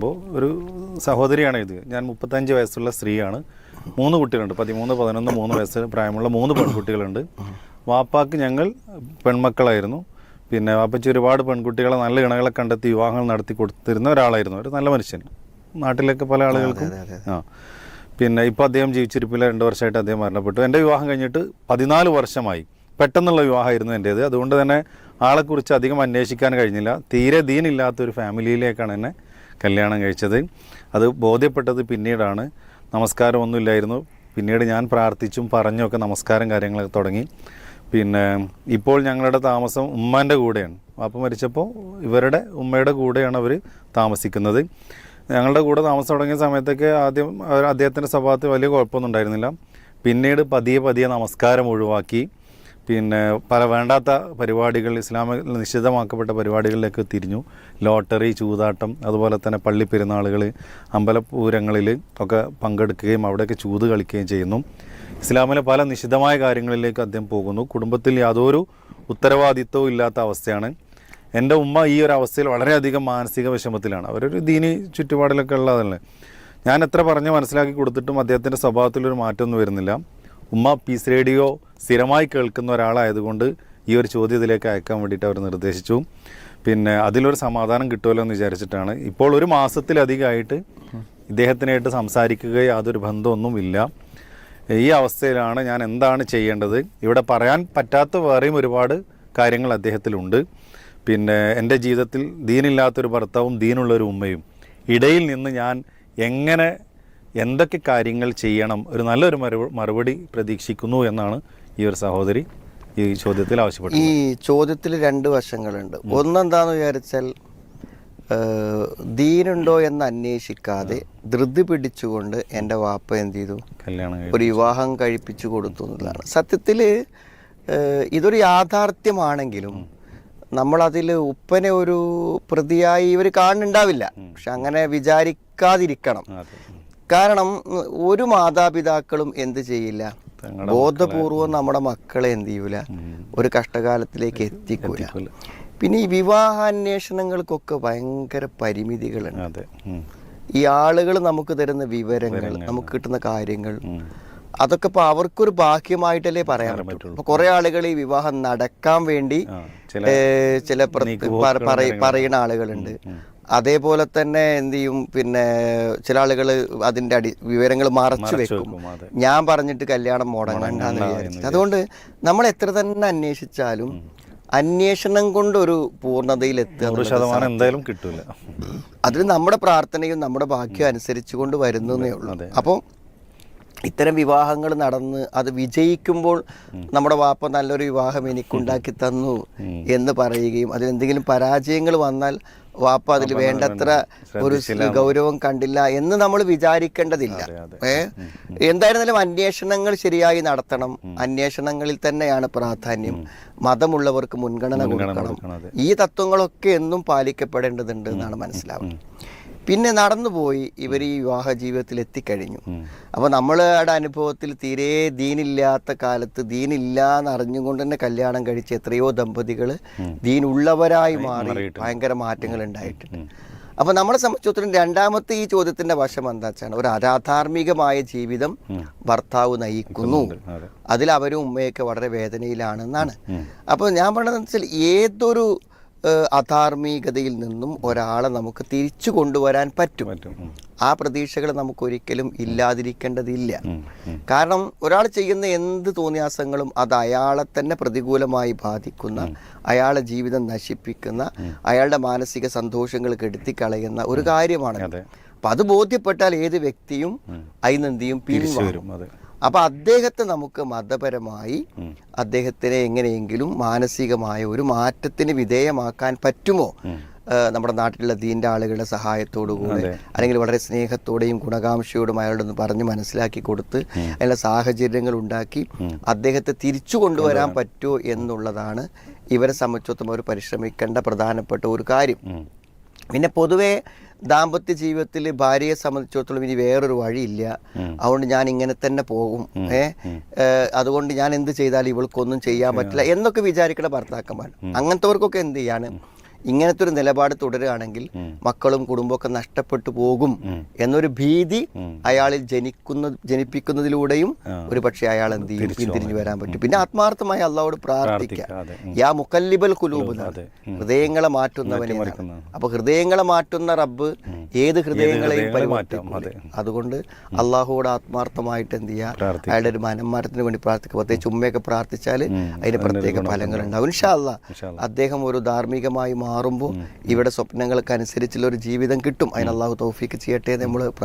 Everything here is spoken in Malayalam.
അപ്പോൾ ഒരു സഹോദരിയാണ് ഇത്. ഞാൻ 35 വയസ്സുള്ള സ്ത്രീയാണ്. 3 കുട്ടികളുണ്ട്. 13, 11, 3 വയസ്സ് പ്രായമുള്ള 3 പെൺകുട്ടികളുണ്ട്. വാപ്പാക്ക് ഞങ്ങൾ പെൺമക്കളായിരുന്നു. പിന്നെ വാപ്പച്ചി ഒരുപാട് പെൺകുട്ടികളെ നല്ല ഇണകളെ കണ്ടെത്തി വിവാഹങ്ങൾ നടത്തി കൊടുത്തിരുന്ന ഒരാളായിരുന്നു. ഒരു നല്ല മനുഷ്യൻ. നാട്ടിലൊക്കെ പല ആളുകൾക്കും പിന്നെ ഇപ്പോൾ അദ്ദേഹം ജീവിച്ചിരിപ്പില്ല. 2 വർഷമായിട്ട് അദ്ദേഹം മരണപ്പെട്ടു. എൻ്റെ വിവാഹം കഴിഞ്ഞിട്ട് 14 വർഷമായി. പെട്ടെന്നുള്ള വിവാഹമായിരുന്നു എൻ്റേത്. അതുകൊണ്ട് തന്നെ ആളെക്കുറിച്ച് അധികം അന്വേഷിക്കാൻ കഴിഞ്ഞില്ല. തീരെ ദീനില്ലാത്തൊരു ഫാമിലിയിലേക്കാണ് എന്നെ കല്യാണം കഴിച്ചത്. അത് ബോധ്യപ്പെട്ടത് പിന്നീടാണ്. നമസ്കാരമൊന്നുമില്ലായിരുന്നു. പിന്നീട് ഞാൻ പ്രാർത്ഥിച്ചും പറഞ്ഞൊക്കെ നമസ്കാരം കാര്യങ്ങളൊക്കെ തുടങ്ങി. പിന്നെ ഇപ്പോൾ ഞങ്ങളുടെ താമസം ഉമ്മാൻ്റെ കൂടെയാണ്. വാപ്പ മരിച്ചപ്പോൾ ഇവരുടെ ഉമ്മയുടെ കൂടെയാണ് അവർ താമസിക്കുന്നത്. ഞങ്ങളുടെ കൂടെ താമസം തുടങ്ങിയ സമയത്തൊക്കെ ആദ്യം അദ്ദേഹത്തിൻ്റെ സ്വഭാവത്തിൽ വലിയ കുഴപ്പമൊന്നും ഉണ്ടായിരുന്നില്ല. പിന്നീട് പതിയെ നമസ്കാരം ഒഴിവാക്കി പിന്നെ പല വേണ്ടാത്ത പരിപാടികൾ, ഇസ്ലാമിൽ നിഷിദ്ധമാക്കപ്പെട്ട പരിപാടികളിലേക്ക് തിരിഞ്ഞു. ലോട്ടറി, ചൂതാട്ടം, അതുപോലെ തന്നെ പള്ളി പെരുന്നാളുകൾ, അമ്പലപൂരങ്ങളിൽ ഒക്കെ പങ്കെടുക്കുകയും അവിടെയൊക്കെ ചൂത് കളിക്കുകയും ചെയ്യുന്നു. ഇസ്ലാമിലെ പല നിഷിദ്ധമായ കാര്യങ്ങളിലേക്ക് അദ്ദേഹം പോകുന്നു. കുടുംബത്തിൽ യാതൊരു ഉത്തരവാദിത്വവും ഇല്ലാത്ത അവസ്ഥയാണ്. എൻ്റെ ഉമ്മ ഈ ഒരു അവസ്ഥയിൽ വളരെയധികം മാനസിക വിഷമത്തിലാണ്. അവരൊരു ദീനി ചുറ്റുപാടിലൊക്കെ ഉള്ളതല്ലേ. ഞാൻ എത്ര പറഞ്ഞ് മനസ്സിലാക്കി കൊടുത്തിട്ടും അദ്ദേഹത്തിൻ്റെ സ്വഭാവത്തിലൊരു മാറ്റമൊന്നും വരുന്നില്ല. ഉമ്മ പീസ് റേഡിയോ സ്ഥിരമായി കേൾക്കുന്ന ഒരാളായതുകൊണ്ട് ഈ ഒരു ചോദ്യം ഇതിലേക്ക് അയക്കാൻ വേണ്ടിയിട്ട് അവർ നിർദ്ദേശിച്ചു. പിന്നെ അതിലൊരു സമാധാനം കിട്ടുമല്ലോ എന്ന് വിചാരിച്ചിട്ടാണ്. ഇപ്പോൾ ഒരു മാസത്തിലധികമായിട്ട് ഇദ്ദേഹത്തിനായിട്ട് സംസാരിക്കുകയോ യാതൊരു ബന്ധമൊന്നുമില്ല. ഈ അവസ്ഥയിലാണ് ഞാൻ എന്താണ് ചെയ്യേണ്ടത്. ഇവിടെ പറയാൻ പറ്റാത്ത വേറെയും ഒരുപാട് കാര്യങ്ങൾ അദ്ദേഹത്തിലുണ്ട്. പിന്നെ എൻ്റെ ജീവിതത്തിൽ ദീനില്ലാത്തൊരു ഭർത്താവും ദീനുള്ളൊരു ഉമ്മയും ഇടയിൽ നിന്ന് ഞാൻ എങ്ങനെ എന്തൊക്കെ കാര്യങ്ങൾ ചെയ്യണം, ഒരു നല്ലൊരു മറുപടി പ്രതീക്ഷിക്കുന്നു എന്നാണ് ഈ ഒരു സഹോദരി ഈ ചോദ്യത്തിൽ ആവശ്യപ്പെട്ടത്. ഈ ചോദ്യത്തിൽ 2 വശങ്ങളുണ്ട്. ഒന്നെന്താന്ന് വിചാരിച്ചാൽ ദീനുണ്ടോ എന്ന് അന്വേഷിക്കാതെ ധൃതി പിടിച്ചുകൊണ്ട് എൻ്റെ വാപ്പ എന്ത് ചെയ്തു, ഒരു വിവാഹം കഴിപ്പിച്ചു കൊടുത്തു എന്നുള്ളതാണ്. സത്യത്തിൽ ഇതൊരു യാഥാർത്ഥ്യമാണെങ്കിലും നമ്മളതിൽ ഉപ്പനെ ഒരു പ്രതിയായി ഇവർ കാണുന്നുണ്ടാവില്ല. പക്ഷെ അങ്ങനെ വിചാരിക്കാതിരിക്കണം. കാരണം ഒരു മാതാപിതാക്കളും എന്ത് ചെയ്യില്ല, ബോധപൂർവം നമ്മുടെ മക്കളെ എന്ത് ചെയ്യൂല, ഒരു കഷ്ടകാലത്തിലേക്ക് എത്തിക്കൂല. പിന്നെ ഈ വിവാഹാന്വേഷണങ്ങൾക്കൊക്കെ ഭയങ്കര പരിമിതികളുണ്ട്. ഈ ആളുകൾ നമുക്ക് തരുന്ന വിവരങ്ങൾ, നമുക്ക് കിട്ടുന്ന കാര്യങ്ങൾ, അതൊക്കെ ഇപ്പൊ അവർക്കൊരു ഭാഗ്യമായിട്ടല്ലേ പറയാൻ പറ്റും. അപ്പൊ കുറെ ആളുകൾ ഈ വിവാഹം നടക്കാൻ വേണ്ടി ചില പറയുന്ന ആളുകളുണ്ട്. അതേപോലെ തന്നെ എന്ത് ചെയ്യും, പിന്നെ ചില ആളുകൾ അതിൻ്റെ വിവരങ്ങൾ മറച്ചു വെക്കും. ഞാൻ പറഞ്ഞിട്ട് കല്യാണം മുടങ്ങണ്ടെന്ന് വിചാരിച്ചു. അതുകൊണ്ട് നമ്മൾ എത്ര തന്നെ അന്വേഷിച്ചാലും അന്വേഷണം കൊണ്ടൊരു പൂർണ്ണതയിലെത്തുക എന്തായാലും കിട്ടൂല. അതിന് നമ്മുടെ പ്രാർത്ഥനയും നമ്മുടെ ഭാഗ്യം അനുസരിച്ച് കൊണ്ട് വരുന്നേ ഉള്ളൂ. അപ്പോൾ ഇത്തരം വിവാഹങ്ങൾ നടന്ന് അത് വിജയിക്കുമ്പോൾ നമ്മുടെ വാപ്പ നല്ലൊരു വിവാഹം എനിക്കുണ്ടാക്കി തന്നു എന്ന് പറയുകയും അതിലെന്തെങ്കിലും പരാജയങ്ങൾ വന്നാൽ വാപ്പ അതിൽ വേണ്ടത്ര ഒരു ഗൗരവം കണ്ടില്ല എന്ന് നമ്മൾ വിചാരിക്കേണ്ടതില്ല. എന്തായിരുന്നാലും അന്വേഷണങ്ങൾ ശരിയായി നടത്തണം. അന്വേഷണങ്ങളിൽ തന്നെയാണ് പ്രാധാന്യം. മതമുള്ളവർക്ക് മുൻഗണന കൊടുക്കണം. ഈ തത്വങ്ങളൊക്കെ എന്നും പാലിക്കപ്പെടേണ്ടതുണ്ട് എന്നാണ് മനസ്സിലാവുന്നത്. പിന്നെ നടന്നുപോയി ഇവർ ഈ വിവാഹ ജീവിതത്തിൽ എത്തിക്കഴിഞ്ഞു. അപ്പോൾ നമ്മളുടെ അനുഭവത്തിൽ തീരെ ദീനില്ലാത്ത കാലത്ത് ദീനില്ല എന്ന് അറിഞ്ഞുകൊണ്ട് തന്നെ കല്യാണം കഴിച്ച എത്രയോ ദമ്പതികൾ ദീനുള്ളവരായി മാറി ഭയങ്കര മാറ്റങ്ങൾ ഉണ്ടായിട്ടുണ്ട്. അപ്പോൾ നമ്മളെ സംബന്ധിച്ചിടത്തോളം രണ്ടാമത്തെ ഈ ചോദ്യത്തിന്റെ വശം എന്താ വെച്ചാൽ ഒരു അധാർമികമായ ജീവിതം ഭർത്താവ് നയിക്കുന്നു, അതിൽ അവരും ഉമ്മയൊക്കെ വളരെ വേദനയിലാണെന്നാണ്. അപ്പോൾ ഞാൻ പറഞ്ഞതെന്ന് വെച്ചാൽ ഏതൊരു അധാർമികതയിൽ നിന്നും ഒരാളെ നമുക്ക് തിരിച്ചു കൊണ്ടുവരാൻ പറ്റും. ആ പ്രതീക്ഷകൾ നമുക്കൊരിക്കലും ഇല്ലാതിരിക്കേണ്ടതില്ല. കാരണം ഒരാൾ ചെയ്യുന്ന എന്ത് തോന്നിയാസങ്ങളും അത് അയാളെ തന്നെ പ്രതികൂലമായി ബാധിക്കുന്ന, അയാളുടെ ജീവിതം നശിപ്പിക്കുന്ന, അയാളുടെ മാനസിക സന്തോഷങ്ങൾ കെടുത്തിക്കളയുന്ന ഒരു കാര്യമാണ്. അപ്പം അത് ബോധ്യപ്പെട്ടാൽ ഏത് വ്യക്തിയും അതിനെന്തിയും പിൻവാങ്ങും. അപ്പൊ അദ്ദേഹത്തെ നമുക്ക് മതപരമായി അദ്ദേഹത്തിനെ എങ്ങനെയെങ്കിലും മാനസികമായ ഒരു മാറ്റത്തിന് വിധേയമാക്കാൻ പറ്റുമോ? നമ്മുടെ നാട്ടിലുള്ള ദീൻ്റെ ആളുകളുടെ സഹായത്തോടുകൂടെ അല്ലെങ്കിൽ വളരെ സ്നേഹത്തോടെയും ഗുണകാംക്ഷയോടും അയാളോടൊന്ന് പറഞ്ഞ് മനസ്സിലാക്കി കൊടുത്ത് അതിനുള്ള സാഹചര്യങ്ങൾ ഉണ്ടാക്കി അദ്ദേഹത്തെ തിരിച്ചു കൊണ്ടുവരാൻ പറ്റുമോ എന്നുള്ളതാണ് ഇവരെ സംബന്ധിച്ചിടത്തോളം അവർ പരിശ്രമിക്കേണ്ട പ്രധാനപ്പെട്ട ഒരു കാര്യം. പിന്നെ പൊതുവെ ദാമ്പത്യ ജീവിതത്തിൽ ഭാര്യയെ സംബന്ധിച്ചിടത്തോളം ഇനി വേറൊരു വഴിയില്ല, അതുകൊണ്ട് ഞാൻ ഇങ്ങനെ തന്നെ പോകും, അതുകൊണ്ട് ഞാൻ എന്ത് ചെയ്താലും ഇവൾക്കൊന്നും ചെയ്യാൻ പറ്റില്ല എന്നൊക്കെ വിചാരിക്കുന്ന ഭർത്താക്കന്മാർ. അങ്ങനത്തെവർക്കൊക്കെ എന്ത് ചെയ്യാണ്, ഇങ്ങനത്തെ ഒരു നിലപാട് തുടരുകയാണെങ്കിൽ മക്കളും കുടുംബമൊക്കെ നഷ്ടപ്പെട്ടു പോകും എന്നൊരു ഭീതി അയാളിൽ ജനിപ്പിക്കുന്നതിലൂടെയും ഒരു പക്ഷേ അയാൾ എന്ത് ചെയ്യും, പിന്തിരിഞ്ഞു വരാൻ പറ്റും. പിന്നെ ആത്മാർത്ഥമായി അള്ളാഹോട് പ്രാർത്ഥിക്കാം. യാ മുക്കല്ലിബൽ ഖുലൂബ്, ഹൃദയങ്ങളെ മാറ്റുന്നവനെ. അപ്പൊ ഹൃദയങ്ങളെ മാറ്റുന്ന റബ്ബ് ഏത് ഹൃദയങ്ങളെയും പരിവർത്തിക്കും. അതുകൊണ്ട് അള്ളാഹുവോട് ആത്മാർത്ഥമായിട്ട് എന്ത് ചെയ്യുക, അയാളുടെ ഒരു മനംമാറ്റത്തിന് വേണ്ടി പ്രാർത്ഥിക്കുക. പ്രത്യേകിച്ച് ഉമ്മയൊക്കെ പ്രാർത്ഥിച്ചാൽ അതിന് പ്രത്യേക ഫലങ്ങൾ ഉണ്ടാവും. ഇൻഷാ അല്ലാഹ് അദ്ദേഹം ഒരു ധാർമ്മികമായി മാറുമ്പോൾ ഇവിടെ സ്വപ്നങ്ങൾക്ക് അനുസരിച്ചുള്ള ഒരു ജീവിതം കിട്ടും. അതിന് അള്ളാഹു തൗഫീക്ക് ചെയ്യട്ടെ എന്ന് നമ്മൾ